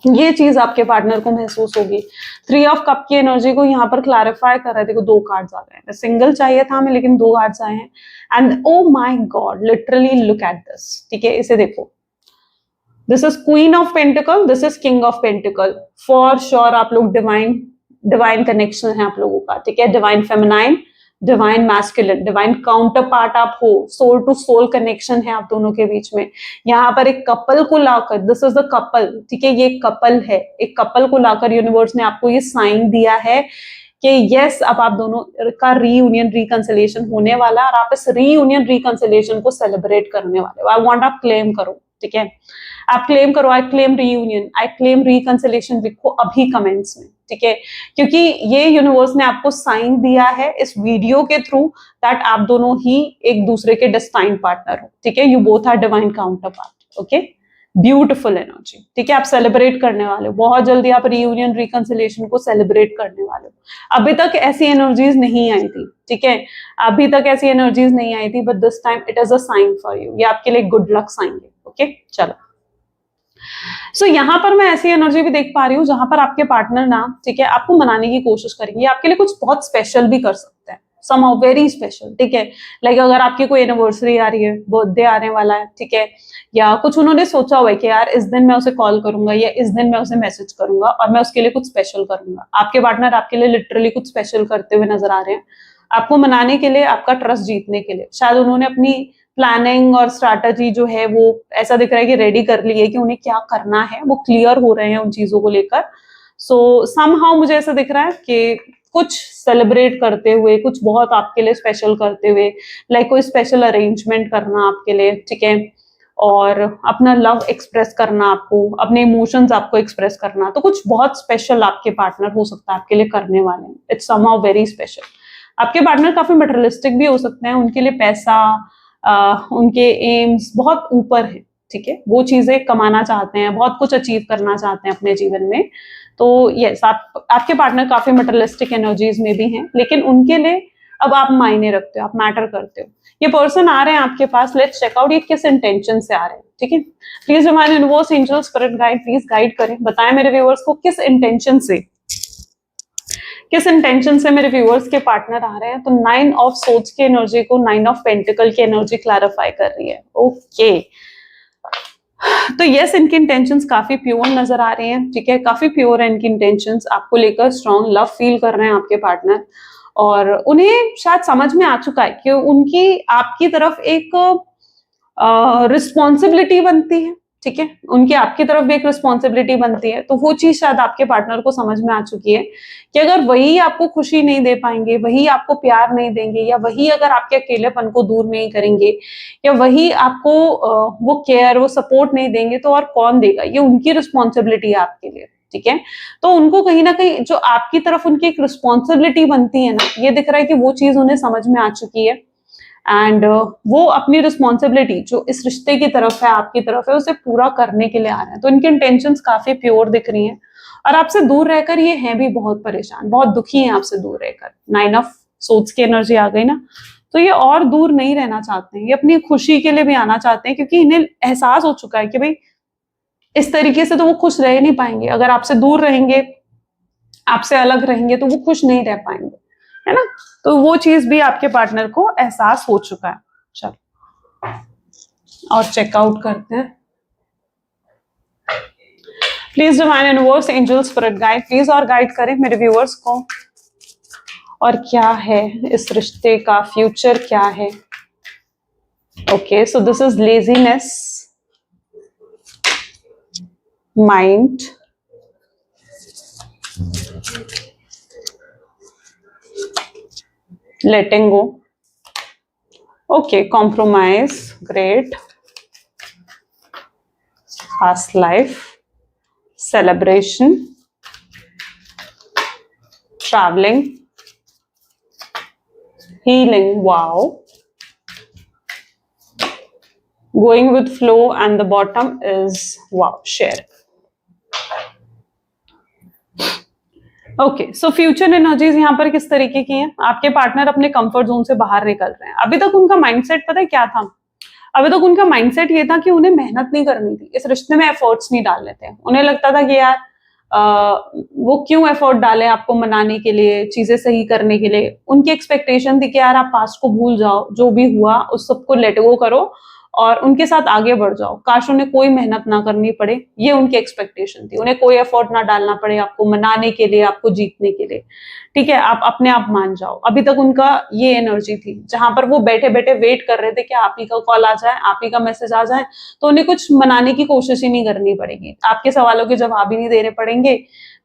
ये चीज आपके पार्टनर को महसूस होगी। 3 ऑफ कप की एनर्जी को यहाँ पर क्लैरिफाई कर रहे थे, 2 कार्ड्स आ गए हैं। सिंगल चाहिए था हमें, लेकिन 2 कार्ड्स आए हैं, and oh my God, literally look at this, ठीक है, इसे देखो। This is queen of pentacle, this is king of pentacle. For sure आप लोग डिवाइन कनेक्शन है आप लोगों का, ठीक है। Divine feminine, divine masculine, divine counter part आप हो, सोल टू सोल कनेक्शन है आप दोनों के बीच में। यहाँ पर एक कपल को लाकर, दिस इज द कपल, ठीक है, ये कपल है, एक कपल को लाकर यूनिवर्स ने आपको ये साइन दिया है कि यस, अब आप दोनों का रीयूनियन, रिकंसिलिएशन होने वाला है, और आप इस रीयूनियन, रिकंसिलिएशन को सेलिब्रेट करने वाले हो। आई वांट आप क्लेम करो, ठीक है, आप क्लेम करो। I claim reunion, I claim reconciliation, लिखो अभी कमेंट्स में, ठीक है, क्योंकि ये यूनिवर्स ने आपको साइन दिया है इस वीडियो के थ्रू दैट आप दोनों ही एक दूसरे के डेस्टाइन पार्टनर हो, ठीक है। You both are divine counterpart, okay. Beautiful energy, ठीक है, आप सेलिब्रेट करने वाले हो, बहुत जल्दी आप रीयूनियन, रिकंसिलिएशन को सेलिब्रेट करने वाले हो। अभी तक ऐसी एनर्जीज नहीं आई थी, ठीक है, अभी तक ऐसी एनर्जीज नहीं आई थी, but this time it is a sign for you, ये आपके लिए गुड लक साइन है, ओके। चलो, सो यहाँ पर मैं ऐसी एनर्जी भी देख पा रही हूँ जहां पर आपके पार्टनर ना, ठीक है, आपको मनाने की कोशिश करेंगे, आपके लिए कुछ बहुत स्पेशल भी कर सकते हैं, somehow वेरी स्पेशल, ठीक है। लाइक अगर आपकी कोई एनिवर्सरी आ रही है, बर्थडे आने वाला है, ठीक है, या कुछ उन्होंने सोचा हुआ है कि यार इस दिन मैं उसे कॉल करूंगा, या इस दिन मैं उसे मैसेज करूंगा और मैं उसके लिए कुछ स्पेशल करूंगा। आपके पार्टनर आपके लिए लिटरली कुछ स्पेशल करते हुए नजर आ रहे हैं, आपको मनाने के लिए, आपका ट्रस्ट जीतने के लिए। शायद उन्होंने अपनी प्लानिंग और स्ट्रैटेजी जो है वो ऐसा दिख रहा है कि रेडी कर ली है, कि उन्हें क्या करना है, वो क्लियर हो रहे हैं उन चीजों को लेकर। सो समहाउ मुझे ऐसा दिख रहा है कि कुछ सेलिब्रेट करते हुए, कुछ बहुत आपके लिए स्पेशल करते हुए, लाइक कोई स्पेशल अरेंजमेंट करना आपके लिए, ठीक है, और अपना लव एक्सप्रेस करना, आपको अपने इमोशंस आपको एक्सप्रेस करना, तो कुछ बहुत स्पेशल आपके पार्टनर हो सकता है आपके लिए करने वाले हैं। It's somehow very special. आपके पार्टनर काफी मटेरियलिस्टिक भी हो सकते हैं, उनके लिए पैसा, उनके एम्स बहुत ऊपर है, ठीक है, वो चीजें कमाना चाहते हैं, बहुत कुछ अचीव करना चाहते हैं अपने जीवन में। तो यस, आपके पार्टनर काफी मटेरियलिस्टिक एनर्जीज में भी हैं, लेकिन उनके लिए अब आप मायने रखते हो, आप मैटर करते हो। ये पर्सन आ रहे हैं आपके पास, लेट्स चेक आउट ये किस इंटेंशन से आ रहे हैं, ठीक है। Please divine universe, angel, spirit guide, please guide करें, बताएं मेरे व्यूअर्स को किस इंटेंशन से मेरे व्यूअर्स के पार्टनर आ रहे हैं। तो 9 ऑफ सोर्ड्स की एनर्जी को 9 ऑफ पेंटिकल की एनर्जी क्लैरिफाई कर रही है। ओके, तो यस, इनकी इंटेंशंस काफी प्योर नजर आ रही हैं, ठीक है, काफी प्योर है इनकी इंटेंशंस। आपको लेकर स्ट्रॉन्ग लव फील कर रहे हैं आपके पार्टनर, और उन्हें शायद समझ में आ चुका है कि उनकी आपकी तरफ एक रिस्पॉन्सिबिलिटी बनती है, ठीक है, उनकी आपकी तरफ भी एक रिस्पॉन्सिबिलिटी बनती है। तो वो चीज शायद आपके पार्टनर को समझ में आ चुकी है कि अगर वही आपको खुशी नहीं दे पाएंगे, वही आपको प्यार नहीं देंगे, या वही अगर आपके अकेलेपन को दूर नहीं करेंगे, या वही आपको वो केयर, वो सपोर्ट नहीं देंगे, तो और कौन देगा? ये उनकी रिस्पॉन्सिबिलिटी है आपके लिए, ठीक है। तो उनको कहीं ना कहीं जो आपकी तरफ उनकी एक रिस्पॉन्सिबिलिटी बनती है ना, ये दिख रहा है कि वो चीज उन्हें समझ में आ चुकी है। एंड वो अपनी रिस्पॉन्सिबिलिटी जो इस रिश्ते की तरफ है, आपकी तरफ है, उसे पूरा करने के लिए आ रहे हैं। तो इनकी इंटेंशंस काफी प्योर दिख रही हैं, और आपसे दूर रहकर ये हैं भी बहुत परेशान, बहुत दुखी हैं आपसे दूर रहकर। 9 ऑफ सोर्ड्स की एनर्जी आ गई ना, तो ये और दूर नहीं रहना चाहते हैं, ये अपनी खुशी के लिए भी आना चाहते हैं, क्योंकि इन्हें एहसास हो चुका है कि भाई इस तरीके से तो वो खुश रह नहीं पाएंगे। अगर आपसे दूर रहेंगे, आपसे अलग रहेंगे, तो वो खुश नहीं रह पाएंगे, है ना। तो वो चीज भी आपके पार्टनर को एहसास हो चुका है। चलो और चेकआउट करते हैं। Please divine universe, angel, spirit guide, please और गाइड करें मेरे व्यूअर्स को, और क्या है इस रिश्ते का फ्यूचर, क्या है। Okay, so this is laziness, mind, letting go, okay, compromise, great, past life, celebration, traveling, healing, wow, going with flow, and the bottom is wow, share. Okay, so future energies यहाँ पर किस तरीके की हैं? आपके partner अपने comfort zone से बाहर निकल रहे हैं। अभी तक उनका माइंडसेट पता है क्या था? अभी तक उनका माइंडसेट ये था कि उन्हें मेहनत नहीं करनी थी, इस रिश्ते में एफर्ट्स नहीं डालने थे। उन्हें लगता था कि यार वो क्यों एफर्ट डालें आपको मनाने के लिए, चीजें सही करने के लिए। उनकी एक्सपेक्टेशन थी कि यार आप पास्ट को भूल जाओ, जो भी हुआ उस सबको लेट गो करो और उनके साथ आगे बढ़ जाओ। काश उन्हें कोई मेहनत ना करनी पड़े, ये उनकी एक्सपेक्टेशन थी। उन्हें कोई एफर्ट ना डालना पड़े आपको मनाने के लिए, आपको जीतने के लिए, ठीक है, आप अपने आप मान जाओ। अभी तक उनका ये एनर्जी थी, जहां पर वो बैठे बैठे वेट कर रहे थे कि आप ही का कॉल आ जाए, आप ही का मैसेज आ जाए, तो उन्हें कुछ मनाने की कोशिश ही नहीं करनी पड़ेगी, आपके सवालों के जवाब ही नहीं देने पड़ेंगे।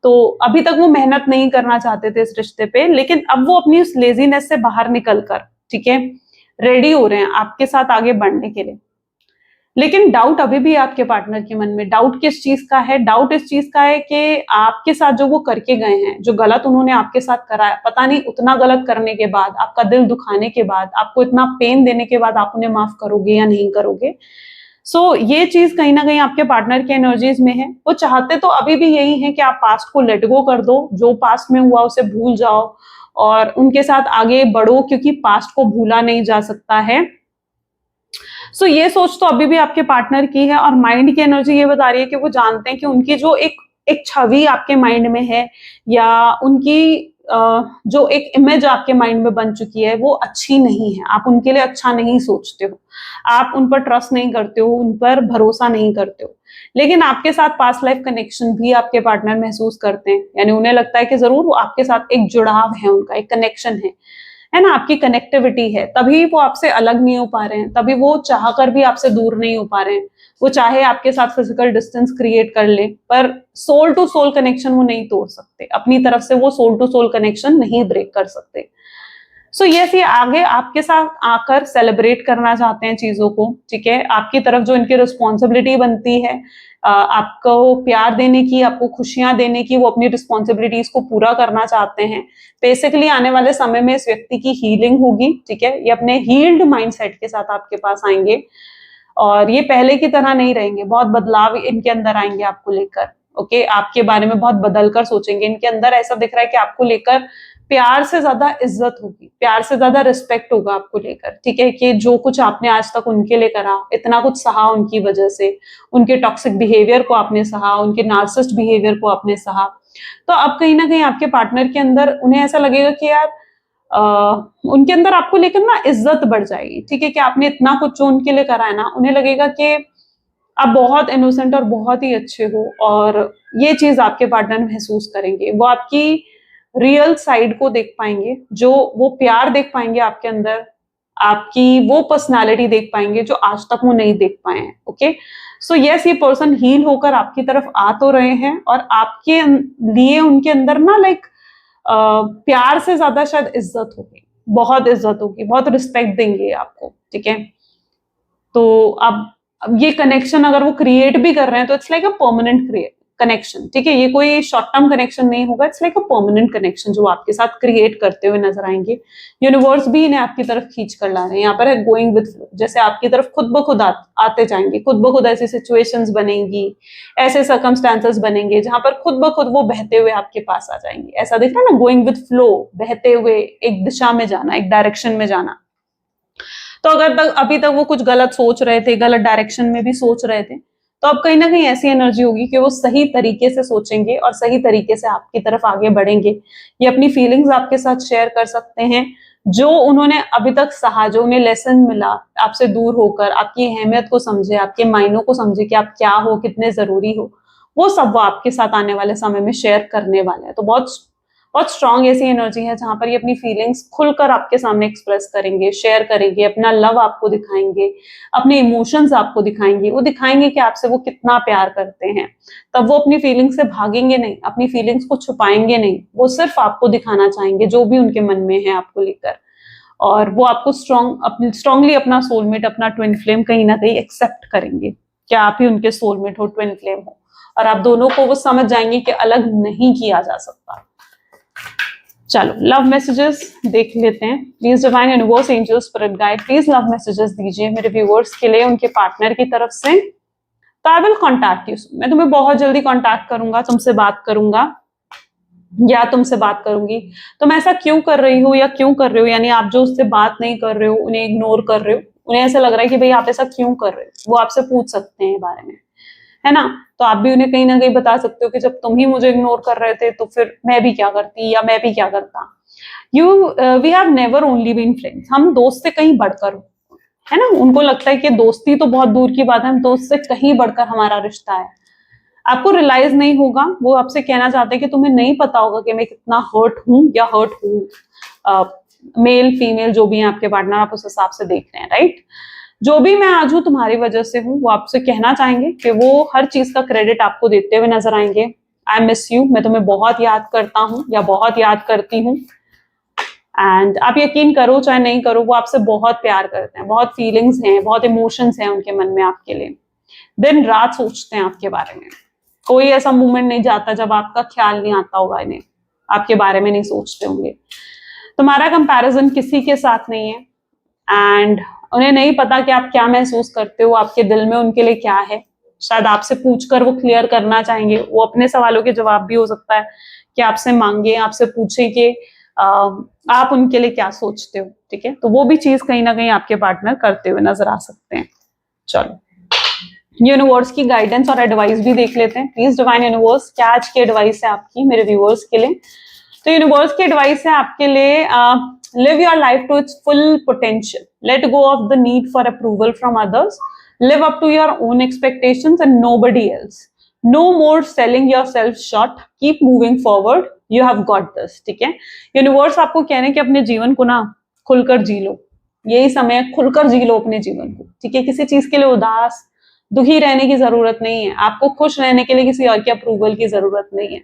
तो अभी तक वो मेहनत नहीं करना चाहते थे इस रिश्ते पे, लेकिन अब वो अपनी उस लेजीनेस से बाहर निकल कर, ठीक है, रेडी हो रहे हैं आपके साथ आगे बढ़ने के लिए। लेकिन डाउट अभी भी आपके पार्टनर के मन में। डाउट किस चीज का है? डाउट इस चीज का है कि आपके साथ जो वो करके गए हैं, जो गलत उन्होंने आपके साथ करा है, पता नहीं उतना गलत करने के बाद, आपका दिल दुखाने के बाद, आपको इतना पेन देने के बाद आप उन्हें माफ करोगे या नहीं करोगे। सो ये चीज कहीं ना कहीं आपके पार्टनर के एनर्जीज में है। वो चाहते तो अभी भी यही है कि आप पास्ट को लेट गो कर दो, जो पास्ट में हुआ उसे भूल जाओ और उनके साथ आगे बढ़ो, क्योंकि पास्ट को भूला नहीं जा सकता है। सो ये सोच तो अभी भी आपके पार्टनर की है। और माइंड की एनर्जी ये बता रही है कि वो जानते हैं कि उनकी जो एक छवि आपके माइंड में है, या उनकी जो एक इमेज आपके माइंड में बन चुकी है, वो अच्छी नहीं है। आप उनके लिए अच्छा नहीं सोचते हो, आप उन पर ट्रस्ट नहीं करते हो, उन पर भरोसा नहीं करते हो। लेकिन आपके साथ पास्ट लाइफ कनेक्शन भी आपके पार्टनर महसूस करते हैं, यानी उन्हें लगता है कि जरूर वो आपके साथ एक जुड़ाव है, उनका एक कनेक्शन है ना, आपकी कनेक्टिविटी है, तभी वो आपसे अलग नहीं हो पा रहे हैं, तभी वो चाहकर भी आपसे दूर नहीं हो पा रहे हैं। वो चाहे आपके साथ फिजिकल डिस्टेंस क्रिएट कर ले, पर सोल टू सोल कनेक्शन वो नहीं तोड़ सकते, अपनी तरफ से वो सोल टू सोल कनेक्शन नहीं ब्रेक कर सकते। सो यस, ये आगे आपके साथ आकर सेलिब्रेट करना चाहते हैं चीजों को, ठीक है। आपकी तरफ जो इनकी रिस्पॉन्सिबिलिटी बनती है, आपको प्यार देने की, आपको खुशियां देने की, वो अपनी रिस्पॉन्सिबिलिटीज को पूरा करना चाहते हैं। बेसिकली आने वाले समय में इस व्यक्ति की हीलिंग होगी, ठीक है, ये अपने हील्ड माइंडसेट के साथ आपके पास आएंगे। और ये पहले की तरह नहीं रहेंगे, बहुत बदलाव इनके अंदर आएंगे आपको लेकर। ओके, आपके बारे में बहुत बदल कर सोचेंगे। इनके अंदर ऐसा दिख रहा है कि आपको लेकर प्यार से ज्यादा इज्जत होगी, प्यार से ज्यादा रिस्पेक्ट होगा आपको लेकर, ठीक है, कि जो कुछ आपने आज तक उनके लिए करा, इतना कुछ सहा उनकी वजह से, उनके टॉक्सिक बिहेवियर को आपने सहा, उनके नार्सिसिस्ट बिहेवियर को आपने सहा, तो अब कहीं ना कहीं आपके पार्टनर के अंदर उन्हें ऐसा लगेगा कि यार उनके अंदर आपको लेकर ना इज्जत बढ़ जाएगी, ठीक है, कि आपने इतना कुछ जो उनके लिए करा है ना, उन्हें लगेगा कि आप बहुत इनोसेंट और बहुत ही अच्छे हो, और ये चीज आपके पार्टनर महसूस करेंगे। वो आपकी रियल साइड को देख पाएंगे, जो वो प्यार देख पाएंगे आपके अंदर, आपकी वो पर्सनालिटी देख पाएंगे जो आज तक वो नहीं देख पाए हैं। ओके, सो यस, ये पर्सन हील होकर आपकी तरफ आ तो रहे हैं, और आपके लिए उनके अंदर ना लाइक प्यार से ज्यादा शायद इज्जत होगी, बहुत इज्जत होगी, बहुत रिस्पेक्ट देंगे आपको, ठीक है। तो अब ये कनेक्शन अगर वो क्रिएट भी कर रहे हैं तो it's like a permanent connection, ठीक है, ये कोई शॉर्ट टर्म कनेक्शन नहीं होगा, it's like a permanent connection जो आपके साथ क्रिएट करते हुए नजर आएंगे। यूनिवर्स भी इन्हें आपकी तरफ खींच कर ला रहे हैं, यहाँ पर है गोइंग विद फ्लो, जैसे आपकी तरफ खुद ब खुद आते जाएंगे, खुद ब खुद ऐसी सिचुएशंस बनेंगी, ऐसे सर्कमस्टांसेस बनेंगे जहां पर खुद ब खुद वो बहते हुए आपके पास आ जाएंगे। ऐसा दिख रहा है ना, गोइंग विद फ्लो, बहते हुए, एक दिशा में जाना, एक डायरेक्शन में जाना। तो अगर तक अभी तक वो कुछ गलत सोच रहे थे, गलत डायरेक्शन में भी सोच रहे थे, तो अब कहीं ना कहीं ऐसी एनर्जी होगी कि वो सही तरीके से सोचेंगे और सही तरीके से आपकी तरफ आगे बढ़ेंगे। ये अपनी फीलिंग्स आपके साथ शेयर कर सकते हैं, जो उन्होंने अभी तक सहा, जो उन्हें लेसन मिला आपसे दूर होकर, आपकी अहमियत को समझे, आपके मायनों को समझे कि आप क्या हो, कितने जरूरी हो, वो सब वो आपके साथ आने वाले समय में शेयर करने वाले हैं। तो बहुत बहुत स्ट्रांग ऐसी एनर्जी है जहां पर ये अपनी फीलिंग्स खुलकर आपके सामने एक्सप्रेस करेंगे, शेयर करेंगे, अपना लव आपको दिखाएंगे, अपने इमोशंस आपको दिखाएंगे, वो दिखाएंगे कि आपसे वो कितना प्यार करते हैं। तब वो अपनी फीलिंग्स से भागेंगे नहीं, अपनी फीलिंग्स को छुपाएंगे नहीं, वो सिर्फ आपको दिखाना चाहेंगे जो भी उनके मन में है आपको लेकर, और वो आपको स्ट्रांगली अपना सोलमेट, अपना ट्विन फ्लेम कहीं ना कहीं एक्सेप्ट करेंगे कि आप ही उनके सोलमेट हो, ट्विन फ्लेम हो, और आप दोनों को वो समझ जाएंगे कि अलग नहीं किया जा सकता। चलो लव मैसेजेस देख लेते हैं। Please divine universe, angels, spirit guide, please love messages दीजिए मेरे व्यूअर्स के लिए उनके पार्टनर की तरफ से। तो आई विल कॉन्टैक्ट यू, मैं तुम्हें बहुत जल्दी कॉन्टैक्ट करूंगा, तुमसे बात करूंगा या तुमसे बात करूंगी। तुम ऐसा क्यों कर रही हो या क्यों कर रहे हो, यानी आप जो उससे बात नहीं कर रहे हो, उन्हें इग्नोर कर रहे हो, उन्हें ऐसा लग रहा है कि भाई आप ऐसा क्यों कर रहे हो, वो आपसे पूछ सकते हैं बारे में, है ना। तो आप भी उन्हें कहीं ना कहीं बता सकते हो कि जब तुम ही मुझे इग्नोर कर रहे थे तो फिर मैं भी क्या करती या मैं भी क्या करता। We have never only been friends, हम दोस्त से कहीं बढ़कर हो, है ना। उनको लगता है कि दोस्ती तो बहुत दूर की बात है, हम दोस्त से कहीं बढ़कर हमारा रिश्ता है। आपको रियलाइज नहीं होगा, वो आपसे कहना चाहते हैं कि तुम्हें नहीं पता होगा कि मैं कितना हर्ट हूं या हर्ट हूं। मेल फीमेल जो भी है आपके पार्टनर, आप उस हिसाब से देख रहे हैं, राइट। जो भी मैं आज हूं तुम्हारी वजह से हूं, वो आपसे कहना चाहेंगे कि वो हर चीज का क्रेडिट आपको देते हुए नजर आएंगे। आई मिस यू, मैं तुम्हें बहुत याद करता हूं या बहुत याद करती हूँ। एंड आप यकीन करो चाहे नहीं करो, वो आपसे बहुत प्यार करते हैं, बहुत फीलिंग्स हैं, बहुत इमोशंस हैं उनके मन में आपके लिए। दिन रात सोचते हैं आपके बारे में, कोई ऐसा मोमेंट नहीं जाता जब आपका ख्याल नहीं आता होगा, इन्हें आपके बारे में नहीं सोचते होंगे। तुम्हारा कंपैरिजन किसी के साथ नहीं है, एंड उन्हें नहीं पता कि आप क्या महसूस करते हो, आपके दिल में उनके लिए क्या है। शायद आपसे पूछकर वो क्लियर करना चाहेंगे, वो अपने सवालों के जवाब भी हो सकता है कि आपसे मांगे, आपसे पूछे कि आप उनके लिए क्या सोचते हो, ठीक है। तो वो भी चीज कहीं ना कहीं आपके पार्टनर करते हुए नजर आ सकते हैं। चलो यूनिवर्स की गाइडेंस और एडवाइस भी देख लेते हैं। प्लीज डिवाइन यूनिवर्स, क्या आज की एडवाइस है आपकी मेरे व्यूअर्स के लिए। तो यूनिवर्स की एडवाइस है आपके लिए, live your life to its full potential, let go of the need for approval from others, live up to your own expectations and nobody else, no more selling yourself short, keep moving forward, you have got this, ठीक है। Universe आपको कह रहे हैं कि अपने जीवन को ना खुलकर जी लो, यही समय है, खुलकर जी लो अपने जीवन को, ठीक है। किसी चीज के लिए उदास दुखी रहने की जरूरत नहीं है, आपको खुश रहने के लिए किसी और के अप्रूवल की जरूरत नहीं है।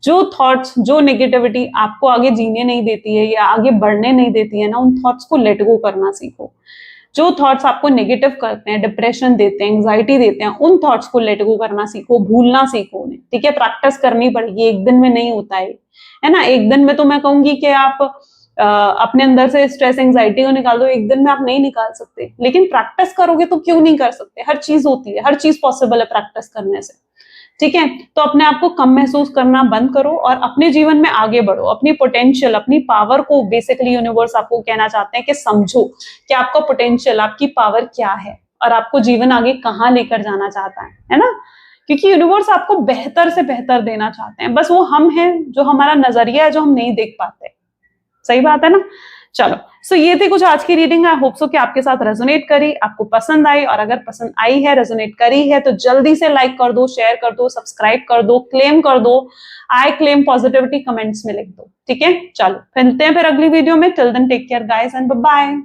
जो थॉट्स, जो नेगेटिविटी आपको आगे जीने नहीं देती है या आगे बढ़ने नहीं देती है ना, उन थॉट्स को लेट गो करना सीखो। जो थॉट्स आपको नेगेटिव करते हैं, डिप्रेशन देते हैं, एंग्जाइटी देते हैं, उन थॉट्स को लेट गो करना सीखो, भूलना सीखो उन्हें, ठीक है। प्रैक्टिस करनी पड़ेगी, एक दिन में नहीं होता है ना। एक दिन में तो मैं कहूंगी कि आप अपने अंदर से स्ट्रेस एंजाइटी को निकाल दो, एक दिन में आप नहीं निकाल सकते, लेकिन प्रैक्टिस करोगे तो क्यों नहीं कर सकते? हर चीज होती है, हर चीज पॉसिबल है प्रैक्टिस करने से, ठीक है? तो अपने आप को कम महसूस करना बंद करो और अपने जीवन में आगे बढ़ो, अपनी पोटेंशियल, अपनी पावर को बेसिकली यूनिवर्स आपको कहना चाहते हैं कि समझो कि आपका पोटेंशियल, आपकी पावर क्या है और आपको जीवन आगे कहाँ लेकर जाना चाहता है ना? क्योंकि यूनिवर्स आपको बेहतर से बेहतर देना चाहते हैं, बस वो हम हैं जो हमारा नजरिया है जो हम नहीं देख पाते। सही बात है ना? चलो, सो ये थी कुछ आज की रीडिंग। आई होप सो कि आपके साथ रेजोनेट करी, आपको पसंद आई, और अगर पसंद आई है, रेजोनेट करी है, तो जल्दी से लाइक कर दो, शेयर कर दो, सब्सक्राइब कर दो, क्लेम कर दो, आई क्लेम पॉजिटिविटी कमेंट्स में लिख दो, ठीक है? चलो मिलते हैं फिर अगली वीडियो में। Till then take care guys and bye bye.